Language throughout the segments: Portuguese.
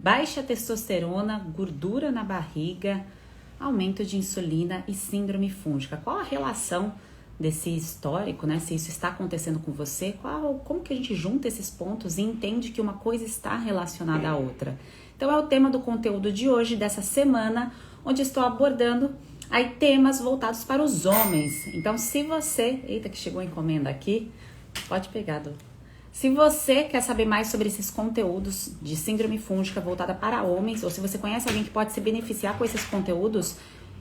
Baixa testosterona, gordura na barriga, aumento de insulina e síndrome fúngica. Qual a relação desse histórico, né? Se isso está acontecendo com você, como que a gente junta esses pontos e entende que uma coisa está relacionada à outra? Então é o tema do conteúdo de hoje, dessa semana, onde estou abordando aí temas voltados para os homens. Então se você... Eita, que chegou a encomenda aqui. Pode pegar, Dô. Se você quer saber mais sobre esses conteúdos de síndrome fúngica voltada para homens, ou se você conhece alguém que pode se beneficiar com esses conteúdos,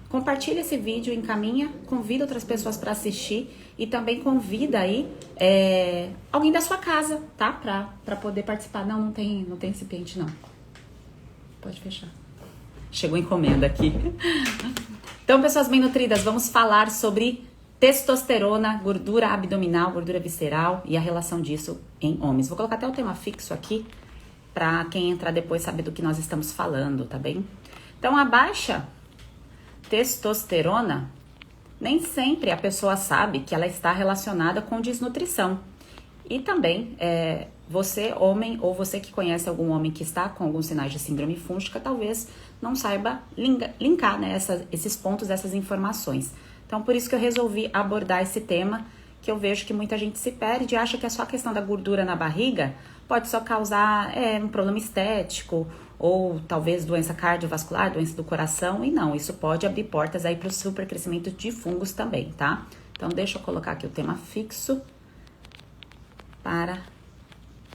compartilha esse vídeo, encaminha, convida outras pessoas para assistir e também convida aí alguém da sua casa, tá? Pra poder participar. Não tem recipiente não. Pode fechar. Chegou a encomenda aqui. Então, pessoas bem nutridas, vamos falar sobre testosterona, gordura abdominal, gordura visceral e a relação disso em homens. Vou colocar até o tema fixo aqui para quem entrar depois saber do que nós estamos falando, tá bem? Então, a baixa testosterona, nem sempre a pessoa sabe que ela está relacionada com desnutrição. E também, você, homem, ou você que conhece algum homem que está com alguns sinais de síndrome fúngica, talvez não saiba linkar, né, esses pontos, essas informações. Então, por isso que eu resolvi abordar esse tema, que eu vejo que muita gente se perde e acha que é só a questão da gordura na barriga pode só causar um problema estético ou talvez doença cardiovascular, doença do coração, e não, isso pode abrir portas aí para o supercrescimento de fungos também, tá? Então, deixa eu colocar aqui o tema fixo para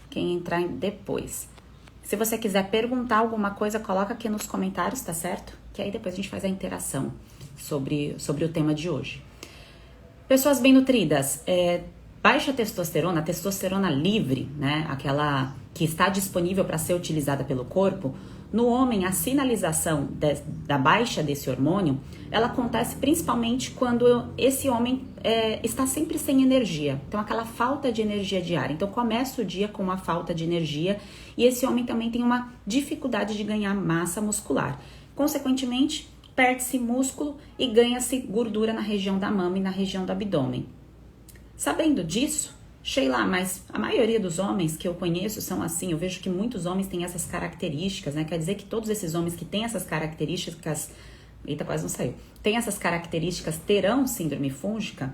quem entrar depois. Se você quiser perguntar alguma coisa, coloca aqui nos comentários, tá certo? Que aí depois a gente faz a interação sobre o tema de hoje. Pessoas bem nutridas, baixa testosterona, testosterona livre, né, aquela que está disponível para ser utilizada pelo corpo, no homem a sinalização da baixa desse hormônio, ela acontece principalmente quando esse homem está sempre sem energia, então aquela falta de energia diária. Então começa o dia com uma falta de energia e esse homem também tem uma dificuldade de ganhar massa muscular. Consequentemente, perde-se músculo e ganha-se gordura na região da mama e na região do abdômen. Sabendo disso, Sheila, mas a maioria dos homens que eu conheço são assim, eu vejo que muitos homens têm essas características, né? Quer dizer que todos esses homens que têm essas características, eita, quase não saiu, têm essas características, terão síndrome fúngica?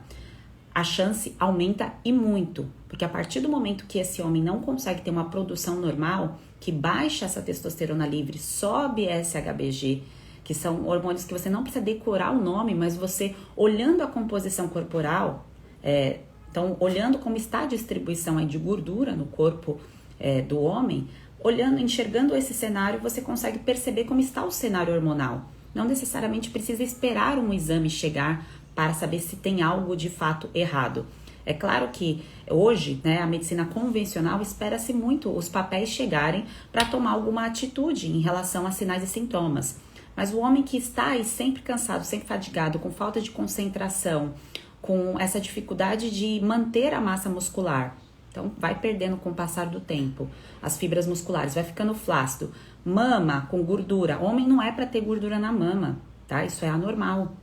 A chance aumenta e muito, porque a partir do momento que esse homem não consegue ter uma produção normal, que baixa essa testosterona livre, sobe SHBG, que são hormônios que você não precisa decorar o nome, mas você, olhando a composição corporal, então, olhando como está a distribuição aí de gordura no corpo do homem, enxergando esse cenário, você consegue perceber como está o cenário hormonal. Não necessariamente precisa esperar um exame chegar para saber se tem algo de fato errado. É claro que hoje, né, a medicina convencional espera-se muito os papéis chegarem para tomar alguma atitude em relação a sinais e sintomas. Mas o homem que está aí sempre cansado, sempre fadigado, com falta de concentração, com essa dificuldade de manter a massa muscular, então vai perdendo com o passar do tempo as fibras musculares, vai ficando flácido. Mama com gordura, homem não é para ter gordura na mama, tá? Isso é anormal,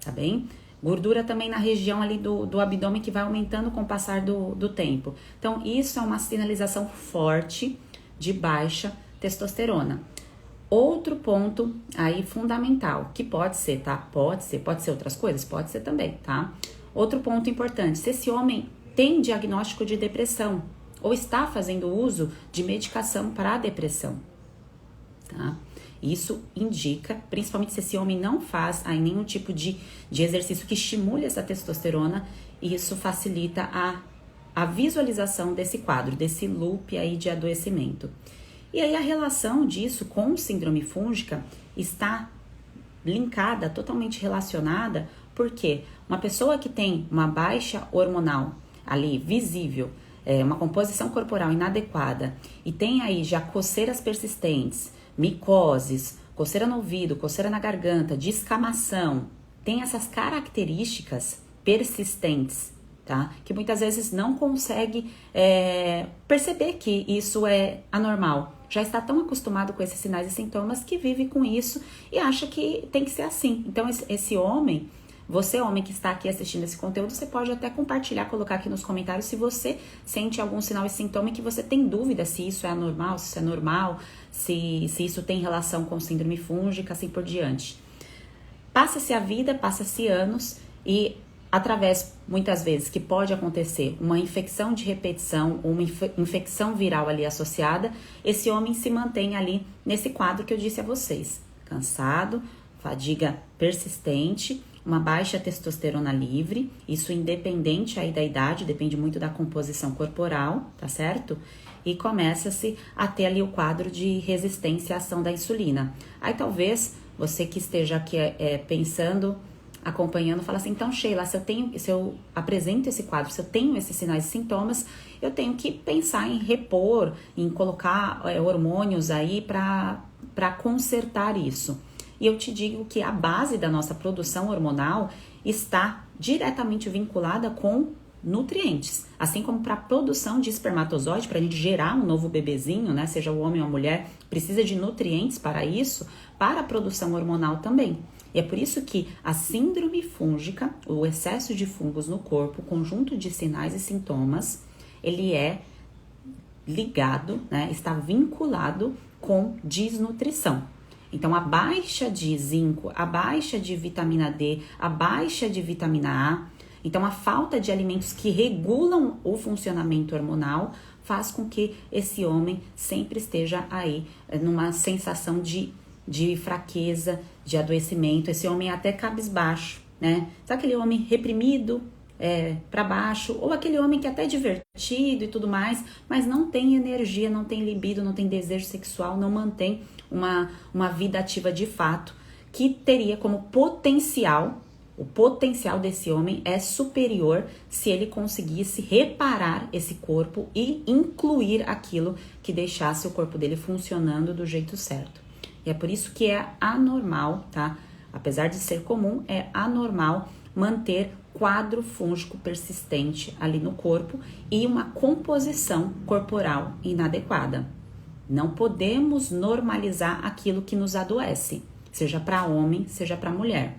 tá bem? Gordura também na região ali do abdômen que vai aumentando com o passar do tempo. Então isso é uma sinalização forte de baixa testosterona. Outro ponto aí fundamental, que pode ser, tá? Pode ser outras coisas? Pode ser também, tá? Outro ponto importante, se esse homem tem diagnóstico de depressão ou está fazendo uso de medicação para a depressão, tá? Isso indica, principalmente se esse homem não faz aí nenhum tipo de exercício que estimule essa testosterona, e isso facilita a visualização desse quadro, desse loop aí de adoecimento. E aí a relação disso com síndrome fúngica está linkada, totalmente relacionada, porque uma pessoa que tem uma baixa hormonal ali visível, uma composição corporal inadequada e tem aí já coceiras persistentes, micoses, coceira no ouvido, coceira na garganta, descamação, tem essas características persistentes, tá? Que muitas vezes não consegue perceber que isso é anormal. Já está tão acostumado com esses sinais e sintomas que vive com isso e acha que tem que ser assim. Então, esse homem Você, homem que está aqui assistindo esse conteúdo, você pode até compartilhar, colocar aqui nos comentários se você sente algum sinal e sintoma e que você tem dúvida se isso é anormal, se isso é normal, se isso tem relação com síndrome fúngica, assim por diante. Passa-se a vida, passa-se anos e através, muitas vezes, que pode acontecer uma infecção de repetição, uma infecção viral ali associada, esse homem se mantém ali nesse quadro que eu disse a vocês. Cansado, fadiga persistente, uma baixa testosterona livre, isso independente aí da idade, depende muito da composição corporal, tá certo? E começa-se a ter ali o quadro de resistência à ação da insulina. Aí talvez você que esteja aqui pensando, acompanhando, fala assim, então Sheila, se eu apresento esse quadro, se eu tenho esses sinais e sintomas, eu tenho que pensar em repor, em colocar hormônios aí para consertar isso. E eu te digo que a base da nossa produção hormonal está diretamente vinculada com nutrientes. Assim como para a produção de espermatozoide, para a gente gerar um novo bebezinho, né, seja o homem ou a mulher, precisa de nutrientes para isso, para a produção hormonal também. E é por isso que a síndrome fúngica, o excesso de fungos no corpo, o conjunto de sinais e sintomas, ele é ligado, né, está vinculado com desnutrição. Então, a baixa de zinco, a baixa de vitamina D, a baixa de vitamina A, então a falta de alimentos que regulam o funcionamento hormonal faz com que esse homem sempre esteja aí numa sensação de fraqueza, de adoecimento. Esse homem é até cabisbaixo, né? Sabe aquele homem reprimido, para baixo, ou aquele homem que é até divertido e tudo mais, mas não tem energia, não tem libido, não tem desejo sexual, não mantém uma vida ativa de fato, que teria como potencial, o potencial desse homem é superior se ele conseguisse reparar esse corpo e incluir aquilo que deixasse o corpo dele funcionando do jeito certo. E é por isso que é anormal, tá? Apesar de ser comum, é anormal manter quadro fúngico persistente ali no corpo e uma composição corporal inadequada. Não podemos normalizar aquilo que nos adoece, seja para homem, seja para mulher.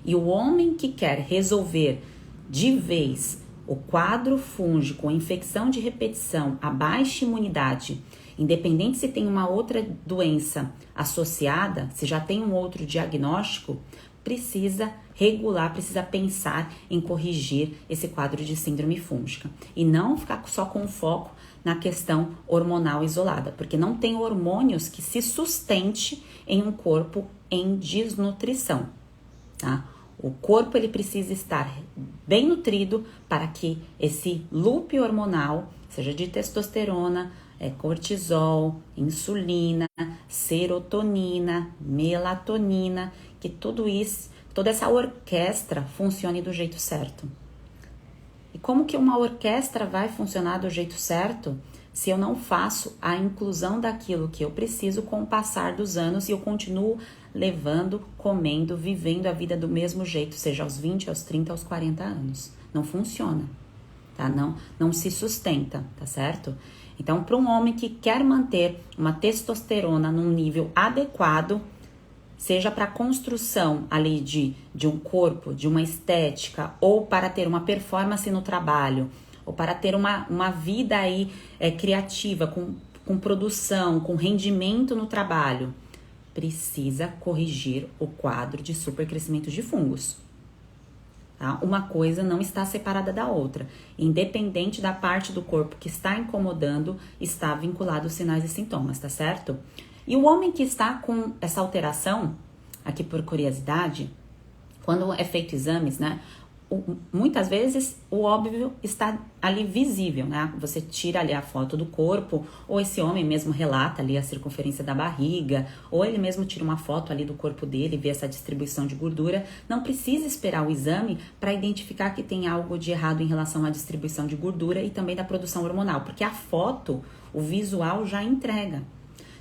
E o homem que quer resolver de vez o quadro fúngico, a infecção de repetição, a baixa imunidade, independente se tem uma outra doença associada, se já tem um outro diagnóstico, precisa regular, precisa pensar em corrigir esse quadro de síndrome fúngica. E não ficar só com foco na questão hormonal isolada, porque não tem hormônios que se sustente em um corpo em desnutrição, tá? O corpo ele precisa estar bem nutrido para que esse loop hormonal, seja de testosterona, cortisol, insulina, serotonina, melatonina, que tudo isso, toda essa orquestra funcione do jeito certo. E como que uma orquestra vai funcionar do jeito certo se eu não faço a inclusão daquilo que eu preciso com o passar dos anos e eu continuo levando, comendo, vivendo a vida do mesmo jeito, seja aos 20, aos 30, aos 40 anos. Não funciona, tá? Não se sustenta, tá certo? Então, para um homem que quer manter uma testosterona num nível adequado, seja para a construção ali de um corpo, de uma estética, ou para ter uma performance no trabalho, ou para ter uma vida aí criativa, com produção, com rendimento no trabalho, precisa corrigir o quadro de supercrescimento de fungos. Tá? Uma coisa não está separada da outra. Independente da parte do corpo que está incomodando, está vinculado aos sinais e sintomas, tá certo? E o homem que está com essa alteração, aqui por curiosidade, quando é feito exames, né? Muitas vezes o óbvio está ali visível, né? Você tira ali a foto do corpo, ou esse homem mesmo relata ali a circunferência da barriga, ou ele mesmo tira uma foto ali do corpo dele e vê essa distribuição de gordura. Não precisa esperar o exame para identificar que tem algo de errado em relação à distribuição de gordura e também da produção hormonal, porque a foto, o visual já entrega.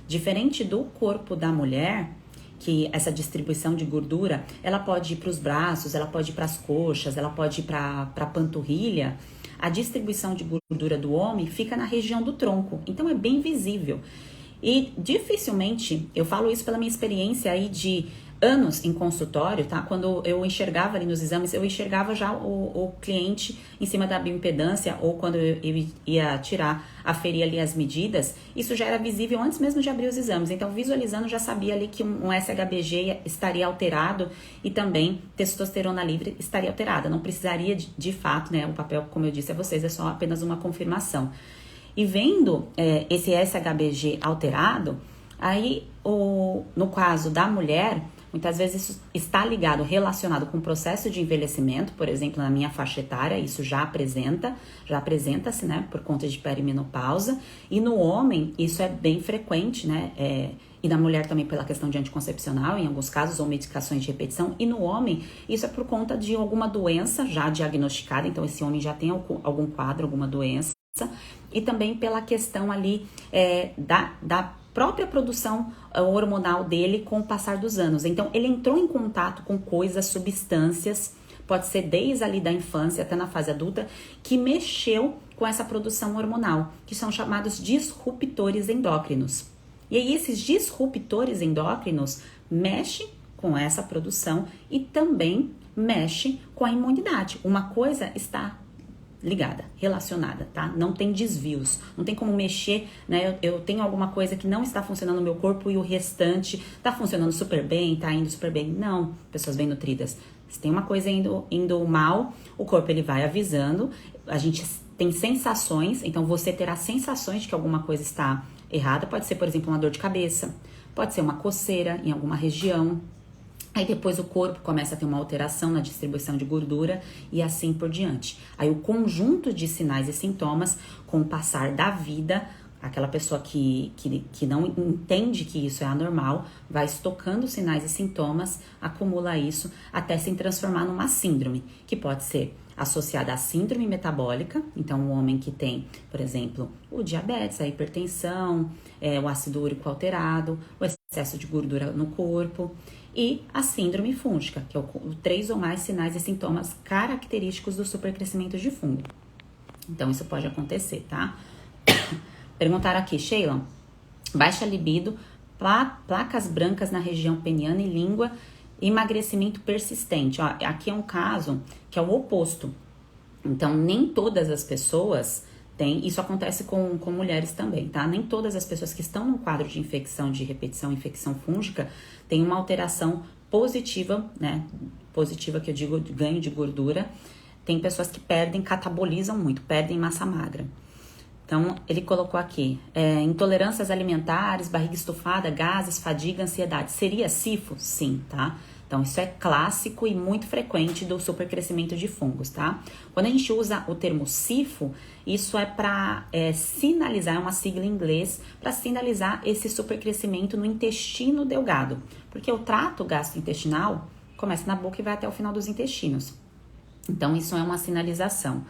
Diferente do corpo da mulher, que essa distribuição de gordura, ela pode ir para os braços, ela pode ir para as coxas, ela pode ir para a panturrilha. A distribuição de gordura do homem fica na região do tronco, então é bem visível. E dificilmente, eu falo isso pela minha experiência aí de anos em consultório, tá? Quando eu enxergava ali nos exames, eu enxergava já o cliente em cima da bioimpedância, ou quando eu ia aferir ali as medidas, isso já era visível antes mesmo de abrir os exames. Então, visualizando, já sabia ali que um SHBG estaria alterado e também testosterona livre estaria alterada. Não precisaria de fato, né? O papel, como eu disse a vocês, é só apenas uma confirmação. E vendo esse SHBG alterado, aí no caso da mulher, muitas vezes isso está ligado, relacionado com o processo de envelhecimento, por exemplo, na minha faixa etária, isso já apresenta-se, né, por conta de perimenopausa, e no homem isso é bem frequente, né, e na mulher também pela questão de anticoncepcional, em alguns casos, ou medicações de repetição, e no homem isso é por conta de alguma doença já diagnosticada, então esse homem já tem algum quadro, alguma doença, e também pela questão ali da própria produção hormonal dele com o passar dos anos. Então, ele entrou em contato com coisas, substâncias, pode ser desde ali da infância até na fase adulta, que mexeu com essa produção hormonal, que são chamados disruptores endócrinos. E aí, esses disruptores endócrinos mexem com essa produção e também mexem com a imunidade. Uma coisa está ligada, relacionada, tá? Não tem desvios, não tem como mexer, né? Eu tenho alguma coisa que não está funcionando no meu corpo e o restante tá funcionando super bem, tá indo super bem. Não, pessoas bem nutridas. Se tem uma coisa indo mal, o corpo ele vai avisando, a gente tem sensações, então você terá sensações de que alguma coisa está errada, pode ser, por exemplo, uma dor de cabeça, pode ser uma coceira em alguma região. Aí depois o corpo começa a ter uma alteração na distribuição de gordura e assim por diante. Aí o conjunto de sinais e sintomas, com o passar da vida, aquela pessoa que não entende que isso é anormal, vai estocando sinais e sintomas, acumula isso até se transformar numa síndrome, que pode ser associada à síndrome metabólica, então o homem que tem, por exemplo, o diabetes, a hipertensão, o ácido úrico alterado, o excesso de gordura no corpo, e a síndrome fúngica, que é o 3 ou mais sinais e sintomas característicos do supercrescimento de fungo. Então, isso pode acontecer, tá? Perguntaram aqui, Sheila, baixa libido, placas brancas na região peniana e língua, emagrecimento persistente. Ó, aqui é um caso que é o oposto. Então, nem todas as pessoas têm, isso acontece com mulheres também, tá? Nem todas as pessoas que estão no quadro de infecção de repetição, infecção fúngica, têm uma alteração positiva, né? Positiva que eu digo, ganho de gordura. Tem pessoas que catabolizam muito, perdem massa magra. Então, ele colocou aqui, intolerâncias alimentares, barriga estufada, gases, fadiga, ansiedade. Seria SIFO? Sim, tá? Então, isso é clássico e muito frequente do supercrescimento de fungos, tá? Quando a gente usa o termo SIFO, isso é para sinalizar, é uma sigla em inglês, para sinalizar esse supercrescimento no intestino delgado. Porque o trato gastrointestinal começa na boca e vai até o final dos intestinos. Então, isso é uma sinalização.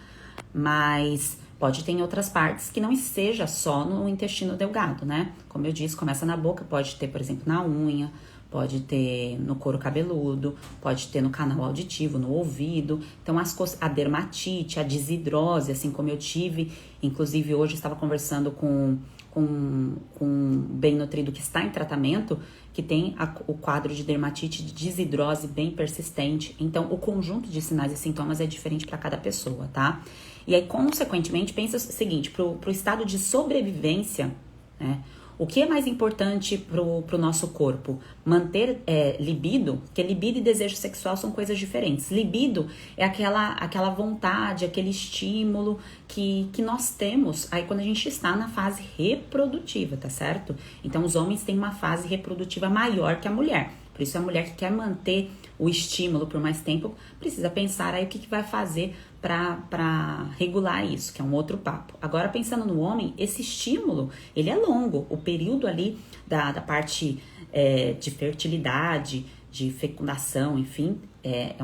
Mas pode ter em outras partes que não seja só no intestino delgado, né? Como eu disse, começa na boca, pode ter, por exemplo, na unha, pode ter no couro cabeludo, pode ter no canal auditivo, no ouvido. Então, a dermatite, a desidrose, assim como eu tive, inclusive hoje eu estava conversando com um bem nutrido que está em tratamento, que tem o quadro de dermatite de desidrose bem persistente. Então, o conjunto de sinais e sintomas é diferente para cada pessoa, tá? E aí, consequentemente, pensa o seguinte, pro estado de sobrevivência, né? O que é mais importante pro nosso corpo? Manter libido, porque libido e desejo sexual são coisas diferentes. Libido é aquela vontade, aquele estímulo que nós temos aí quando a gente está na fase reprodutiva, tá certo? Então, os homens têm uma fase reprodutiva maior que a mulher. Por isso, a mulher que quer manter o estímulo por mais tempo, precisa pensar aí o que vai fazer para regular isso, que é um outro papo. Agora, pensando no homem, esse estímulo, ele é longo. O período ali da parte de fertilidade, de fecundação, enfim, é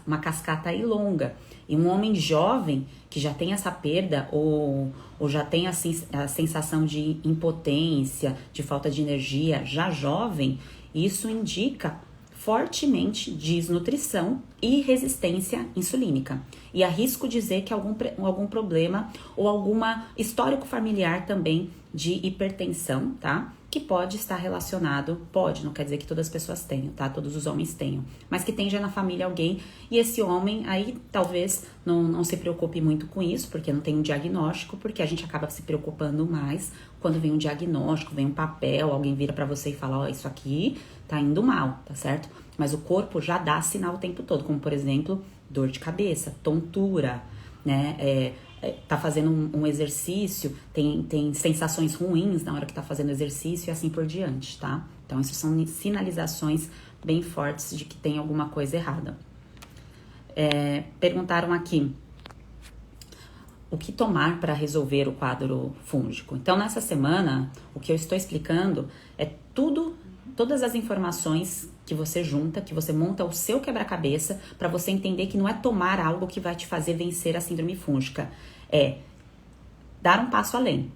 uma cascata aí longa. E um homem jovem que já tem essa perda ou já tem a sensação de impotência, de falta de energia, já jovem, isso indica fortemente desnutrição e resistência insulínica. E arrisco dizer que algum problema ou alguma histórico familiar também de hipertensão, tá? que pode estar relacionado, pode, não quer dizer que todas as pessoas tenham, tá? Todos os homens tenham, mas que tem já na família alguém, e esse homem aí talvez não se preocupe muito com isso, porque não tem um diagnóstico, porque a gente acaba se preocupando mais quando vem um diagnóstico, vem um papel, alguém vira pra você e fala, ó, isso aqui tá indo mal, tá certo? Mas o corpo já dá sinal o tempo todo, como por exemplo, dor de cabeça, tontura, né? Tá fazendo um exercício, tem sensações ruins na hora que tá fazendo exercício e assim por diante, tá? Então, isso são sinalizações bem fortes de que tem alguma coisa errada. Perguntaram aqui, o que tomar para resolver o quadro fúngico? Então, nessa semana, o que eu estou explicando é todas as informações que você junta, que você monta o seu quebra-cabeça para você entender que não é tomar algo que vai te fazer vencer a síndrome fúngica, é dar um passo além.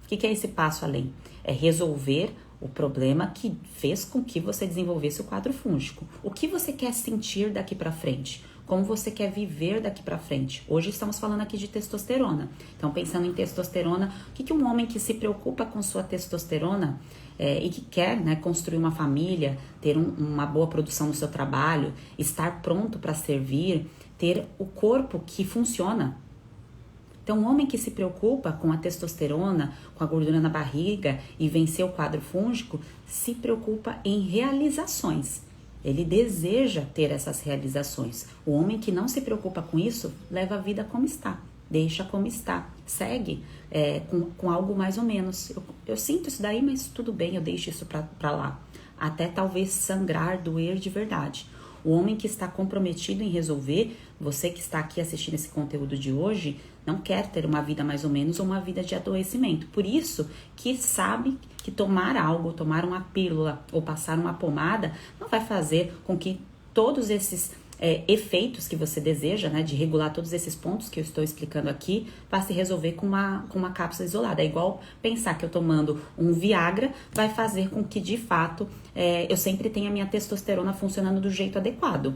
O que é esse passo além? É resolver o problema que fez com que você desenvolvesse o quadro fúngico. O que você quer sentir daqui para frente? Como você quer viver daqui para frente? Hoje estamos falando aqui de testosterona. Então, pensando em testosterona, o que um homem que se preocupa com sua testosterona e que quer, né, construir uma família, ter uma boa produção no seu trabalho, estar pronto para servir, ter o corpo que funciona. Então, um homem que se preocupa com a testosterona, com a gordura na barriga e vencer o quadro fúngico, se preocupa em realizações. Ele deseja ter essas realizações. O homem que não se preocupa com isso, leva a vida como está. Deixa como está. Segue com algo mais ou menos. Eu sinto isso daí, mas tudo bem, eu deixo isso pra lá. Até talvez sangrar, doer de verdade. O homem que está comprometido em resolver, você que está aqui assistindo esse conteúdo de hoje, não quer ter uma vida mais ou menos ou uma vida de adoecimento. Por isso que sabe que tomar algo, tomar uma pílula ou passar uma pomada não vai fazer com que todos esses efeitos que você deseja, né, de regular todos esses pontos que eu estou explicando aqui, vai se resolver com uma cápsula isolada. É igual pensar que eu tomando um Viagra vai fazer com que, de fato, eu sempre tenha a minha testosterona funcionando do jeito adequado.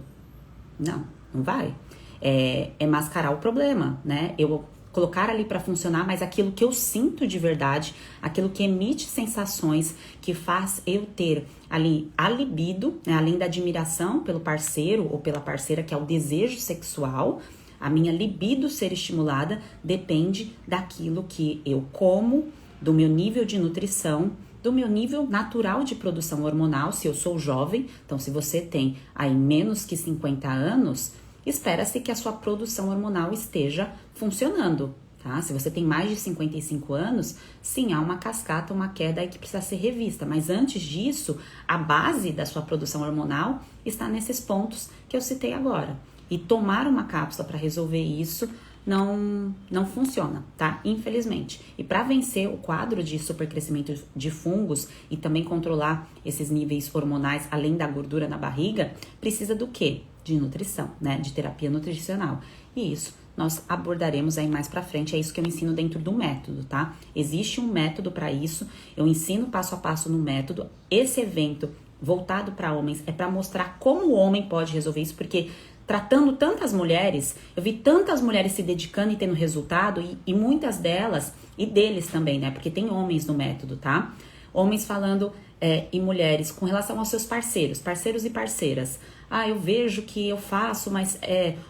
Não vai. É mascarar o problema, né? Eu colocar ali para funcionar, mas aquilo que eu sinto de verdade, aquilo que emite sensações, que faz eu ter ali a libido, né, além da admiração pelo parceiro ou pela parceira, que é o desejo sexual, a minha libido ser estimulada depende daquilo que eu como, do meu nível de nutrição, do meu nível natural de produção hormonal, se eu sou jovem. Então, se você tem aí menos que 50 anos, espera-se que a sua produção hormonal esteja funcionando, tá? Se você tem mais de 55 anos, sim, há uma cascata, uma queda aí que precisa ser revista. Mas antes disso, a base da sua produção hormonal está nesses pontos que eu citei agora. E tomar uma cápsula para resolver isso não funciona, tá? Infelizmente. E para vencer o quadro de supercrescimento de fungos e também controlar esses níveis hormonais, além da gordura na barriga, precisa do quê? De nutrição, né? De terapia nutricional. E isso nós abordaremos aí mais pra frente. É isso que eu ensino dentro do método, tá? Existe um método para isso. Eu ensino passo a passo no método. Esse evento voltado para homens é para mostrar como o homem pode resolver isso, porque tratando tantas mulheres, eu vi tantas mulheres se dedicando e tendo resultado, e muitas delas, e deles também, né? Porque tem homens no método, tá? Homens falando e mulheres com relação aos seus parceiros e parceiras. Eu vejo que eu faço, mas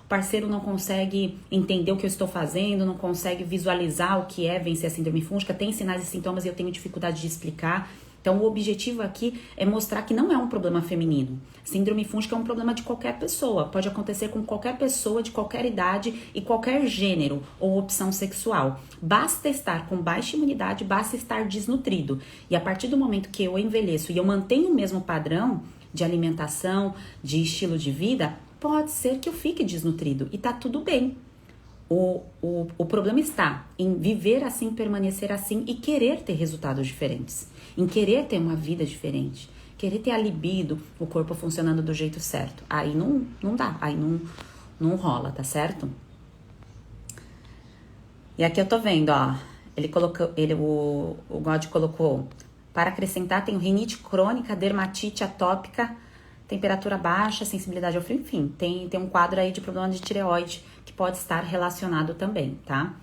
o parceiro não consegue entender o que eu estou fazendo, não consegue visualizar o que é vencer a síndrome fúngica, tem sinais e sintomas e eu tenho dificuldade de explicar. Então, o objetivo aqui é mostrar que não é um problema feminino. Síndrome fúngica é um problema de qualquer pessoa. Pode acontecer com qualquer pessoa, de qualquer idade e qualquer gênero ou opção sexual. Basta estar com baixa imunidade, basta estar desnutrido. E a partir do momento que eu envelheço e eu mantenho o mesmo padrão de alimentação, de estilo de vida, pode ser que eu fique desnutrido e tá tudo bem. O problema está em viver assim, permanecer assim e querer ter resultados diferentes, em querer ter uma vida diferente, querer ter a libido, o corpo funcionando do jeito certo. Aí não dá, aí não rola, tá certo? E aqui eu tô vendo, ó, o God colocou, para acrescentar, tem rinite crônica, dermatite atópica, temperatura baixa, sensibilidade ao frio, enfim, tem um quadro aí de problema de tireoide que pode estar relacionado também, tá?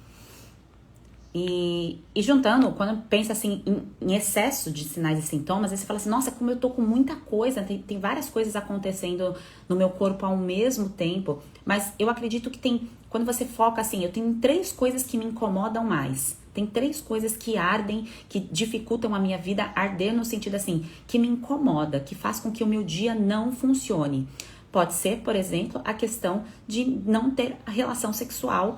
E juntando, quando pensa assim em excesso de sinais e sintomas, aí você fala assim, nossa, como eu tô com muita coisa, tem várias coisas acontecendo no meu corpo ao mesmo tempo. Mas eu acredito que quando você foca assim, eu tenho 3 coisas que me incomodam mais. Tem 3 coisas que ardem, que dificultam a minha vida, arder no sentido assim, que me incomoda, que faz com que o meu dia não funcione. Pode ser, por exemplo, a questão de não ter a relação sexual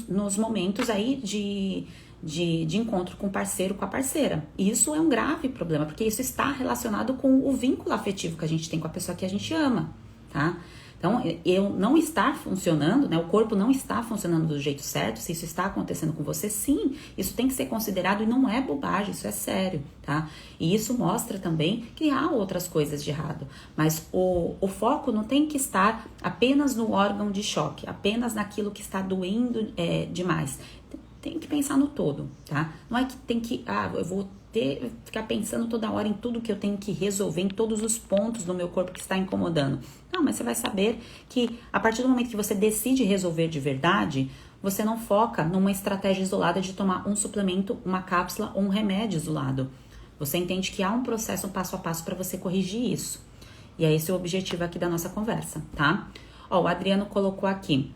nos momentos aí de encontro com o parceiro, com a parceira. E isso é um grave problema, porque isso está relacionado com o vínculo afetivo que a gente tem com a pessoa que a gente ama, tá? Então, eu não estar funcionando, né? O corpo não está funcionando do jeito certo. Se isso está acontecendo com você, sim, isso tem que ser considerado e não é bobagem, isso é sério, tá? E isso mostra também que há outras coisas de errado. Mas o foco não tem que estar apenas no órgão de choque, apenas naquilo que está doendo demais. Tem que pensar no todo, tá? Não é que tem que, eu vou ficar pensando toda hora em tudo que eu tenho que resolver, em todos os pontos do meu corpo que está incomodando. Não, mas você vai saber que a partir do momento que você decide resolver de verdade, você não foca numa estratégia isolada de tomar um suplemento, uma cápsula ou um remédio isolado. Você entende que há um processo, um passo a passo para você corrigir isso. E é esse o objetivo aqui da nossa conversa, tá? Ó, o Adriano colocou aqui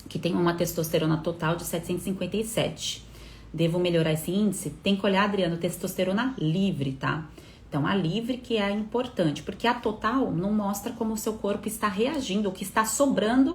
que tem uma testosterona total de 757. Devo melhorar esse índice? Tem que olhar, Adriano, testosterona livre, tá? Então, a livre que é importante, porque a total não mostra como o seu corpo está reagindo, o que está sobrando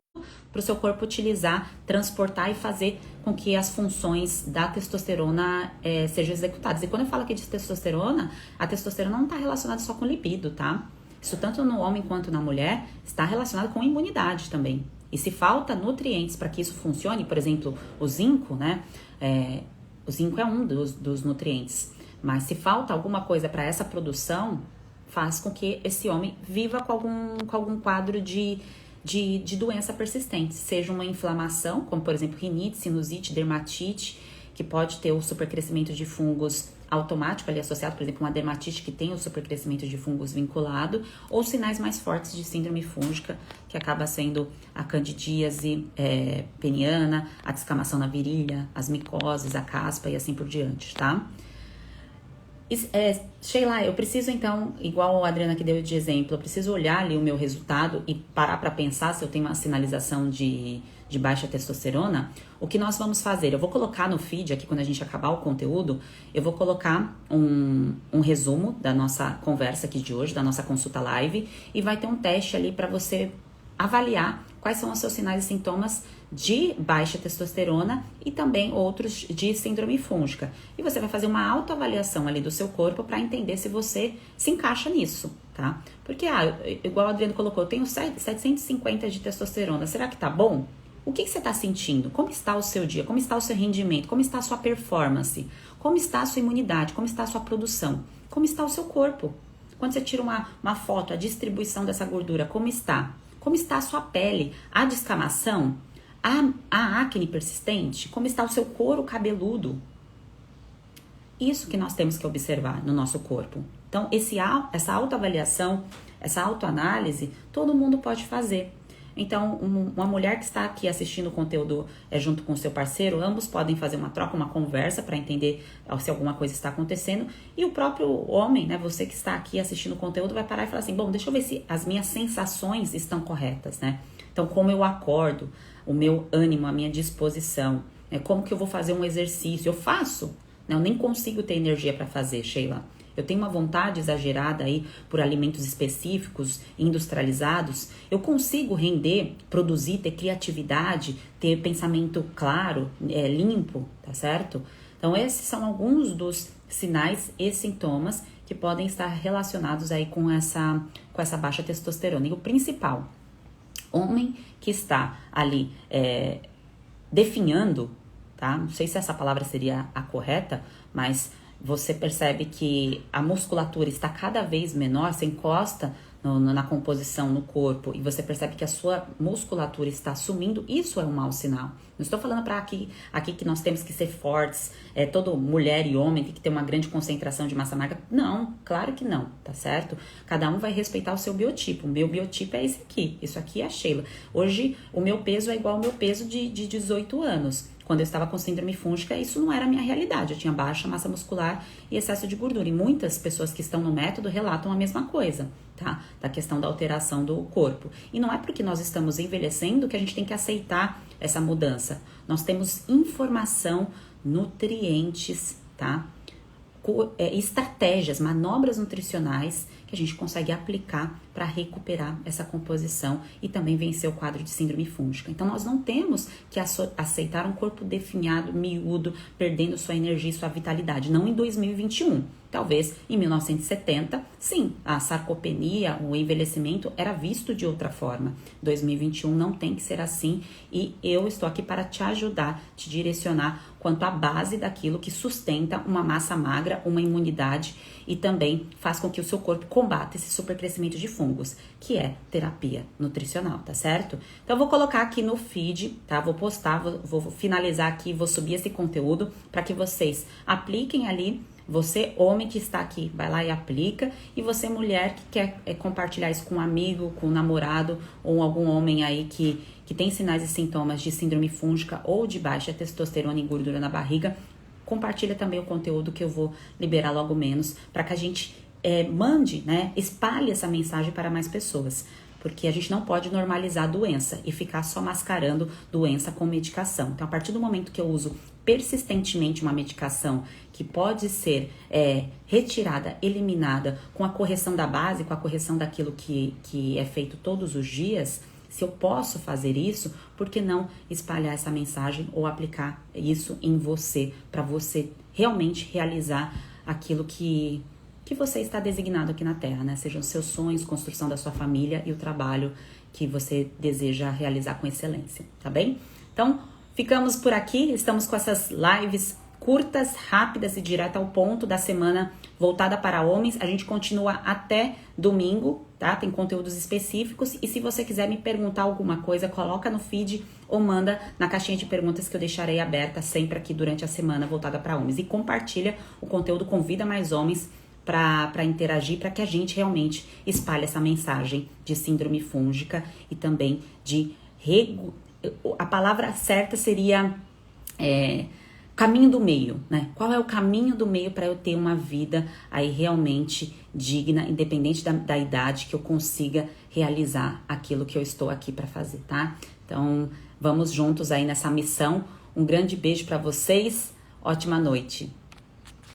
para o seu corpo utilizar, transportar e fazer com que as funções da testosterona sejam executadas. E quando eu falo aqui de testosterona, a testosterona não está relacionada só com libido, tá? Isso tanto no homem quanto na mulher está relacionado com imunidade também. E se falta nutrientes para que isso funcione, por exemplo, o zinco, né? O zinco é um dos nutrientes. Mas se falta alguma coisa para essa produção, faz com que esse homem viva com algum quadro de doença persistente. Seja uma inflamação, como por exemplo rinite, sinusite, dermatite, que pode ter o supercrescimento de fungos automático ali associado, por exemplo, uma dermatite que tem o supercrescimento de fungos vinculado, ou sinais mais fortes de síndrome fúngica, que acaba sendo a candidíase peniana, a descamação na virilha, as micoses, a caspa e assim por diante, tá? Sheila, eu preciso então, igual a Adriana que deu de exemplo, eu preciso olhar ali o meu resultado e parar para pensar se eu tenho uma sinalização de baixa testosterona. O que nós vamos fazer? Eu vou colocar no feed aqui, quando a gente acabar o conteúdo, eu vou colocar um resumo da nossa conversa aqui de hoje, da nossa consulta live, e vai ter um teste ali para você avaliar quais são os seus sinais e sintomas de baixa testosterona e também outros de síndrome fúngica. E você vai fazer uma autoavaliação ali do seu corpo para entender se você se encaixa nisso, tá? Porque, igual o Adriano colocou, eu tenho 750 de testosterona, será que tá bom? O que você está sentindo? Como está o seu dia? Como está o seu rendimento? Como está a sua performance? Como está a sua imunidade? Como está a sua produção? Como está o seu corpo? Quando você tira uma foto, a distribuição dessa gordura, como está? Como está a sua pele? A descamação? A acne persistente? Como está o seu couro cabeludo? Isso que nós temos que observar no nosso corpo. Então, essa autoavaliação, essa autoanálise, todo mundo pode fazer. Então, uma mulher que está aqui assistindo o conteúdo junto com o seu parceiro, ambos podem fazer uma troca, uma conversa para entender se alguma coisa está acontecendo. E o próprio homem, né, você que está aqui assistindo o conteúdo, vai parar e falar assim, bom, deixa eu ver se as minhas sensações estão corretas, né? Então, como eu acordo, o meu ânimo, a minha disposição, né? Como que eu vou fazer um exercício? Eu faço, né? Eu nem consigo ter energia para fazer, Sheila. Eu tenho uma vontade exagerada aí por alimentos específicos, industrializados. Eu consigo render, produzir, ter criatividade, ter pensamento claro, limpo, tá certo? Então, esses são alguns dos sinais e sintomas que podem estar relacionados aí com essa baixa testosterona. E o principal, homem que está ali definhando, tá? Não sei se essa palavra seria a correta, mas você percebe que a musculatura está cada vez menor, você encosta na composição no corpo e você percebe que a sua musculatura está sumindo, isso é um mau sinal, Não estou falando para aqui que nós temos que ser fortes, toda mulher e homem tem que ter uma grande concentração de massa magra. Não, claro que não, tá certo? Cada um vai respeitar o seu biotipo. O meu biotipo é esse aqui, isso aqui é a Sheila. Hoje, o meu peso é igual ao meu peso de 18 anos. Quando eu estava com síndrome fúngica, isso não era a minha realidade. Eu tinha baixa massa muscular e excesso de gordura. E muitas pessoas que estão no método relatam a mesma coisa, tá? Da questão da alteração do corpo. E não é porque nós estamos envelhecendo que a gente tem que aceitar essa mudança. Nós temos informação, nutrientes, tá? Estratégias, manobras nutricionais que a gente consegue aplicar para recuperar essa composição e também vencer o quadro de síndrome fúngica. Então, nós não temos que aceitar um corpo definhado, miúdo, perdendo sua energia e sua vitalidade. Não em 2021. Talvez em 1970, sim, a sarcopenia, o envelhecimento era visto de outra forma. 2021 não tem que ser assim e eu estou aqui para te ajudar, te direcionar quanto à base daquilo que sustenta uma massa magra, uma imunidade e também faz com que o seu corpo combata esse supercrescimento de fungos, que é terapia nutricional, tá certo? Então, eu vou colocar aqui no feed, tá? Vou postar, vou finalizar aqui, vou subir esse conteúdo para que vocês apliquem ali. Você, homem que está aqui, vai lá e aplica. E você, mulher, que quer compartilhar isso com um amigo, com um namorado, ou algum homem aí que tem sinais e sintomas de síndrome fúngica ou de baixa testosterona e gordura na barriga, compartilha também o conteúdo que eu vou liberar logo menos, para que a gente mande, né, espalhe essa mensagem para mais pessoas. Porque a gente não pode normalizar a doença e ficar só mascarando doença com medicação. Então, a partir do momento que eu uso persistentemente uma medicação que pode ser retirada, eliminada, com a correção da base, com a correção daquilo que é feito todos os dias, se eu posso fazer isso, por que não espalhar essa mensagem ou aplicar isso em você, para você realmente realizar aquilo que você está designado aqui na Terra, né? Sejam os seus sonhos, construção da sua família e o trabalho que você deseja realizar com excelência, tá bem? Então, ficamos por aqui, estamos com essas lives curtas, rápidas e direto ao ponto da semana voltada para homens. A gente continua até domingo, tá? Tem conteúdos específicos e se você quiser me perguntar alguma coisa, coloca no feed ou manda na caixinha de perguntas que eu deixarei aberta sempre aqui durante a semana voltada para homens. E compartilha o conteúdo, convida mais homens para interagir, para que a gente realmente espalhe essa mensagem de síndrome fúngica e também de a palavra certa seria caminho do meio, né? Qual é o caminho do meio para eu ter uma vida aí realmente digna, independente da idade, que eu consiga realizar aquilo que eu estou aqui para fazer, tá? Então, vamos juntos aí nessa missão. Um grande beijo para vocês, ótima noite.